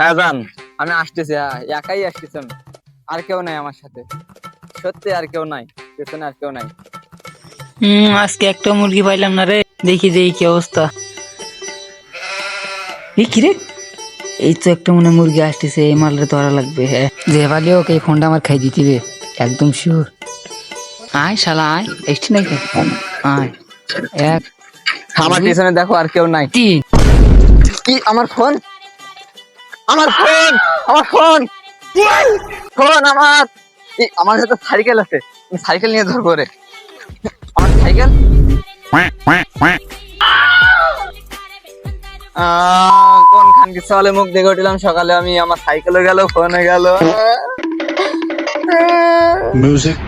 হ্যাঁ জান, আমি আসতেছি। একাই আসতেছি আমি, আর কেউ নাই আমার সাথে। সত্যি আর কেউ নাই, পেছনে আর কেউ নাই। আজকে একটা মুরগি পাইলাম না রে, দেখি দেখি কি অবস্থা। কি রে, এই তো একটা মনে মুরগি আসতেছে, এই মালরে ধরা লাগবে। হ্যাঁ, যে ভাগে ওকে এই ফোনটা আমার খাই দিতিবে, একদম শিওর। আয় শালা আয়, এসছি নাকি? আয়, এক আমার পিছনে দেখো, আর কেউ নাই। তিন। কি আমার ফোন, আমার ফোন, আমার ফোন, ফোন আমার। আমার সাথে সাইকেল আছে, সাইকেল নিয়ে ধরবো রে। আমার সাইকেল, কোন খান কি সকালে মুখ দেখে উঠলাম সকালে আমি, আমার সাইকেলও গেল, ফোনে গেল। মিউজিক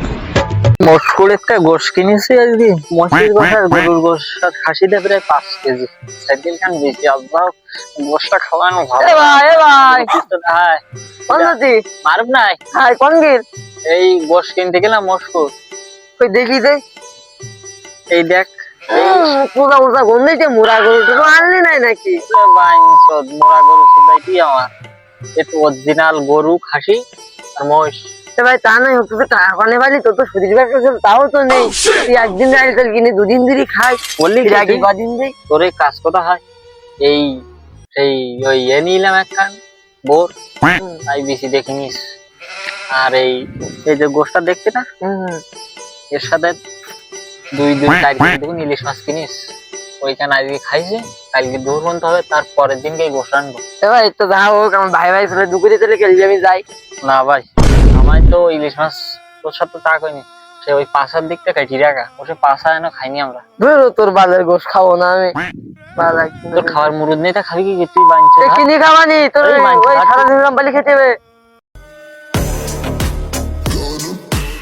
মস্কুড়ের গোশ কিনেছি আজকে। মসির গোশ আর গরুর গোশ আর খাসিটা প্রায় 5 কেজি। সাইকেল খান বেশি আব্বা, গোশটা খাওয়ানো ভালো। এ ভাই, এ ভাই, হাই কোন যাচ্ছি? মারুফ নাই, হাই, কোন গির? এই গোশ কিনতে গেলাম মস্কো। কই দেখি দে। এই দেখ, পুরা উজা গন্ধেছে, মুড়া গরু তো আনলি নাই নাকি? বাইনচোদ মোরা গরু সুদাইটি আমার। একটু অরিজিনাল গরু খাসি আর মহিষ। ভাই তা নাই হোক, তুই টাকা কনে পালি, তোর তো শরীর ব্যবসা ছিল, তাও তো নেই। তুই একদিন সাইকেল কিনে দুদিন ধরে খাই, বললি কি আগে তুই? কদিন দেই। তোর এই কাজ কথা হয় এই সেই ওই নিলাম একখান বোর, তাই বেশি দেখিনিস। আর এই এই যে গোশটা দেখতে না, এর সাথে দুই দুই 4 কেজি দেখুন ইলিশ মাছ কিনিস। ওইখানে আজকে খাইছে, কালকে দুপুর পর্যন্ত হবে, তারপরের দিনকে গোশ আনবো। ভাই তো যা হোক, আমার ভাই ভাই ছেলে দুপুরে চলে খেলবি, আমি যাই। না ভাই, আমায় তো ইলিশ মাছ তোর সাথে টাকা কইনি, সে ওই পাশার দিকটা কাটি রাখা, ওসে পাশা এনে খাইনি আমরা। ধরো তোর বালের গোশ খাবো না আমি। তোর খাবার মুরুদ নেই, তা খাবি কি তুই? বাঞ্চ কিনে খাবানি তোর, এই বাঞ্চ ওই ভাত। সারাদিন বালি খেতে হবে।